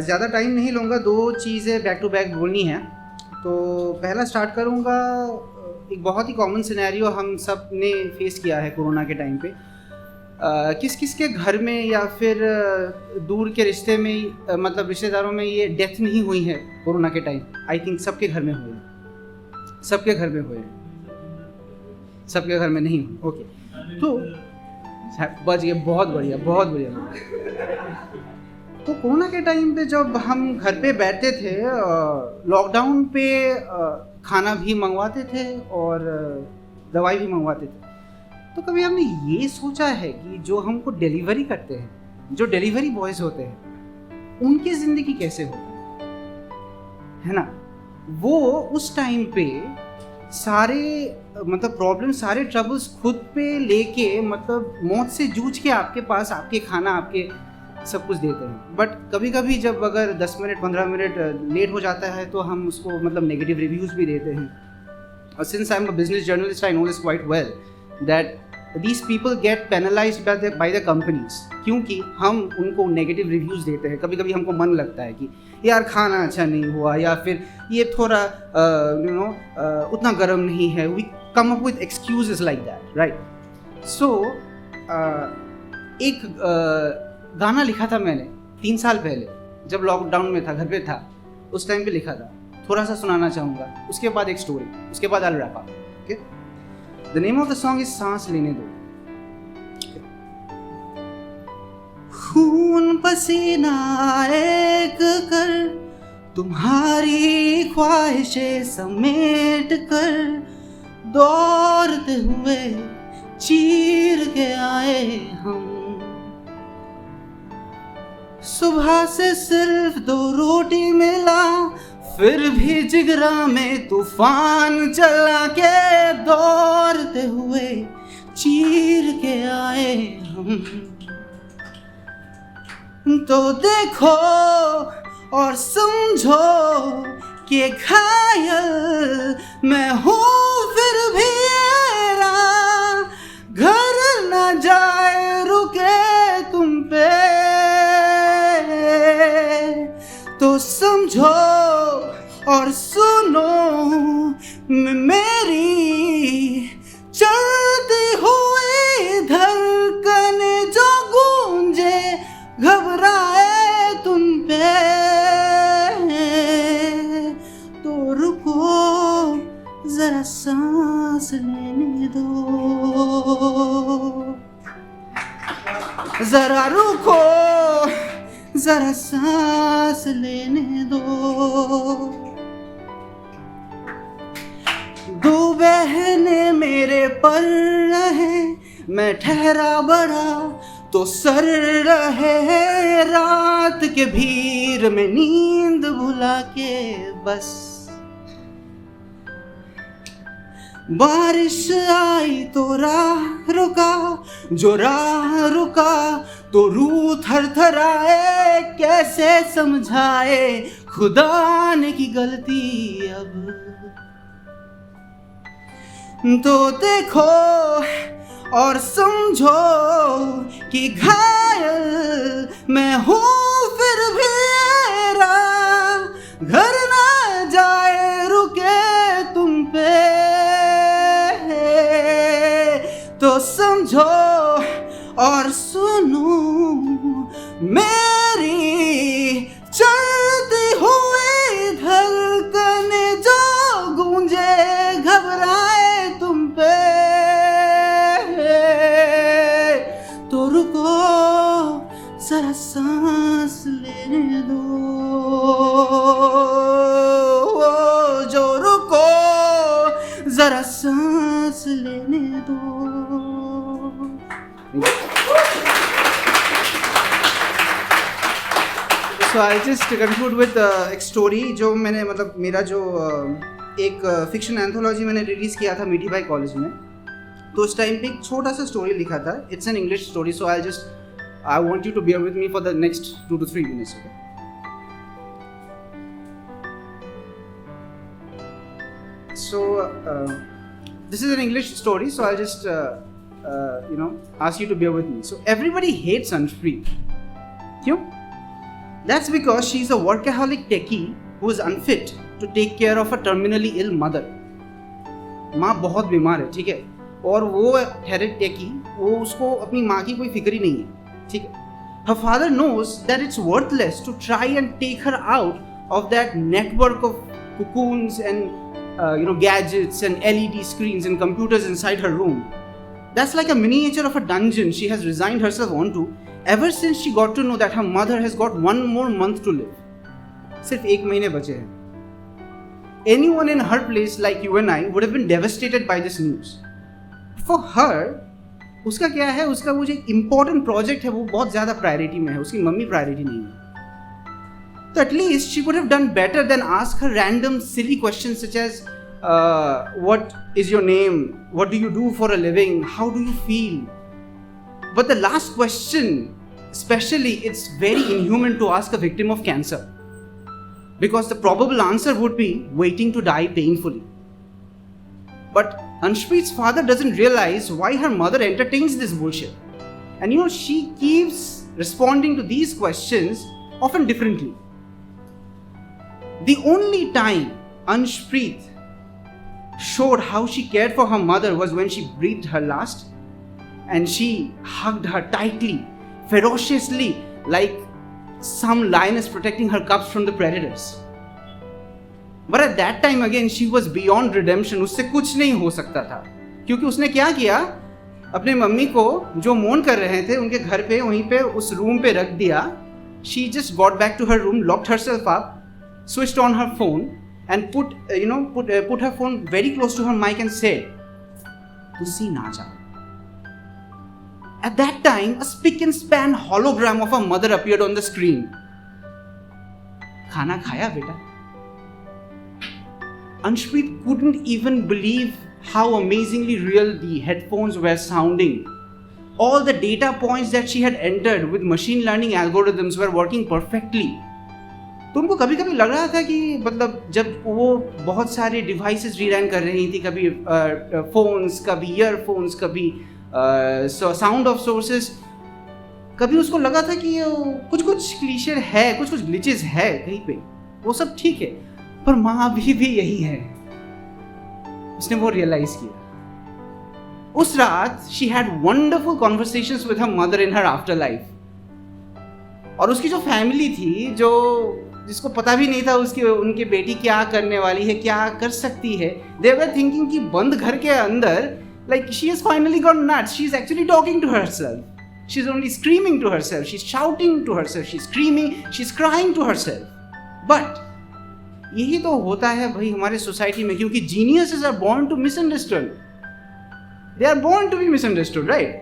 ज़्यादा टाइम नहीं लूँगा, 2 चीज़ें बैक टू बैक बोलनी है। तो पहला स्टार्ट करूँगा, एक बहुत ही कॉमन सिनेरियो हम सब ने फेस किया है कोरोना के टाइम पे। किस किस के घर में या फिर दूर के रिश्ते में, मतलब रिश्तेदारों में ये डेथ नहीं हुई है कोरोना के टाइम? आई थिंक सबके घर में हुई है, सबके घर में हुए, सबके घर में नहीं हुई। ओके, तो बच गए, बहुत बढ़िया, बहुत बढ़िया। तो कोरोना के टाइम पे जब हम घर पे बैठते थे, लॉकडाउन पे खाना भी मंगवाते थे और दवाई भी मंगवाते थे, तो कभी हमने ये सोचा है कि जो हमको डिलीवरी करते हैं, जो डिलीवरी बॉयज़ होते हैं, उनकी ज़िंदगी कैसे होती है ना? वो उस टाइम पे सारे मतलब प्रॉब्लम, सारे ट्रबल्स खुद पे लेके, मतलब मौत से जूझ के आपके पास, आपके खाना, आपके सब कुछ देते हैं। बट कभी कभी जब अगर 10 मिनट 15 मिनट लेट हो जाता है तो हम उसको मतलब नेगेटिव रिव्यूज़ भी देते हैं। और since I am a business journalist, I know this quite well that these people get penalized by the companies, क्योंकि हम उनको नेगेटिव रिव्यूज़ देते हैं। कभी कभी हमको मन लगता है कि यार खाना अच्छा नहीं हुआ, या फिर ये थोड़ा उतना गर्म नहीं है। we come up with excuses like that, right? So एक गाना लिखा था मैंने 3 साल पहले, जब लॉकडाउन में था, घर पे था, उस टाइम पे लिखा था। थोड़ा सा सुनाना चाहूँगा, उसके बाद एक स्टोरी, उसके बाद I'll wrap up. Okay? The name of the song is सांस लेने दो। खून पसीना एक कर, तुम्हारी ख्वाहिशें समेट कर, दौड़ते हुए चीर के आए हम। सुबह से सिर्फ 2 रोटी मिला, फिर भी जिगरा में तूफान चला के, दौड़ते हुए चीर के आए हम। तो देखो और समझो कि घायल मैं हूँ, फिर भी मेरा घर न जाए रुके तुम पे। तो समझो और सुनो मेरी चलती हुई धड़कन जो गूंजे, घबराए तुम पे। तो रुको जरा सांस लेने दो, जरा रुको, जरा सांस लेने दो। 2 बहनें मेरे पर रहे, मैं ठहरा बड़ा तो सर रहे, रात के भीड़ में नींद भुला के बस। बारिश आई तो राह रुका, जो राह रुका तो रूह थरथराए, कैसे समझाए खुदा ने की गलती अब। तो देखो और समझो कि घायल मैं हूँ, फिर भी मेरा घर ना जाए रुके तुम पे। तो समझो और सुनो मेरी चलती हुई धड़कन जो गूंजे, घबराए तुम पे। तो रुको जरा सांस लेने दो, जो रुको जरा सांस लेने दो। So I'll just conclude with एक स्टोरी जो मैंने, मतलब मेरा जो एक फिक्शन एंथोलॉजी मैंने रिलीज़ किया था मीठी बाई कॉलेज में। तो उस टाइम पे एक छोटा सा स्टोरी लिखा था। It's an English story, so I want you to bear with me for the next 2 to 3 minutes. Okay? So this is an English story, so I'll just ask you to bear with me. So everybody hates Anshpreet. क्यों? That's because she's a workaholic techie who is unfit to take care of a terminally ill mother. माँ बहुत बीमार है, ठीक है, और वो ठहरे टेकी, वो उसको अपनी माँ की कोई फिक्र ही नहीं है, ठीक है. Her father knows that it's worthless to try and take her out of that network of cocoons and gadgets and LED screens and computers inside her room. That's like a miniature of a dungeon she has resigned herself onto ever since she got to know that her mother has got 1 more month to live. सिर्फ 1 महीने बचे हैं. Anyone in her place like you and I would have been devastated by this news. For her, उसका क्या है, उसका वो जो एक important project है वो बहुत ज़्यादा priority में है, उसकी मम्मी priority नहीं है. So at least she would have done better than ask her random silly questions such as what is your name, what do you do for a living, how do you feel. But the last question, especially, it's very inhuman to ask a victim of cancer, because the probable answer would be waiting to die painfully. But Anshpreet's father doesn't realize why her mother entertains this bullshit. And she keeps responding to these questions often differently. The only time Anshpreet showed how she cared for her mother was when she breathed her last, and she hugged her tightly, ferociously, like some lioness protecting her cubs from the predators. But at that time again she was beyond redemption. उससे कुछ नहीं हो सकता था, क्योंकि उसने क्या किया, अपने मम्मी को जो मोन कर रहे थे उनके घर पे वहीं पे उस रूम पे रख दिया. She just got back to her room, locked herself up, switched on her phone and put her phone very close to her mic and said, "तुसी ना जाओ." At that time, a spick and span hologram of her mother appeared on the screen. खाना खाया बेटा? Anshpreet couldn't even believe how amazingly real the headphones were sounding. All the data points that she had entered with machine learning algorithms were working perfectly. तो उनको कभी कभी लग रहा था कि मतलब जब वो बहुत सारे डिवाइसेस रीरन कर रही थी, कभी फोन्स, कभी ईयरफोन्स, कभी साउंड ऑफ सोर्सेस, कभी उसको लगा था कि कुछ क्लीशे है, कुछ ग्लिचेस है कहीं पे, वो सब ठीक है, पर माँ भी यही है. उसने वो रियलाइज किया. उस रात she had wonderful conversations with her mother in her afterlife. और उसकी जो फैमिली थी, जिसको पता भी नहीं था उनकी बेटी क्या करने वाली है, क्या कर सकती है, they were thinking कि बंद घर के अंदर, like she has finally gone nuts. She is actually talking to herself. She's only screaming to herself. She's shouting to herself. She's screaming. She's crying to herself. But यही तो होता है भाई हमारे सोसाइटी में, क्योंकि geniuses are born to misunderstood. They are born to be misunderstood, right?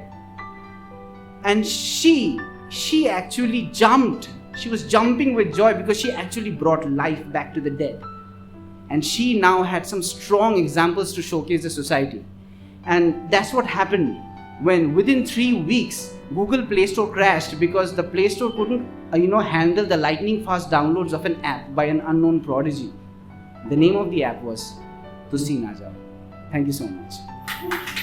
And she actually jumped. She was jumping with joy because she actually brought life back to the dead. And she now had some strong examples to showcase the society. And that's what happened when within 3 weeks Google Play Store crashed because the Play Store couldn't handle the lightning fast downloads of an app by an unknown prodigy. The name of the app was Tusi Na Jao. Thank you so much.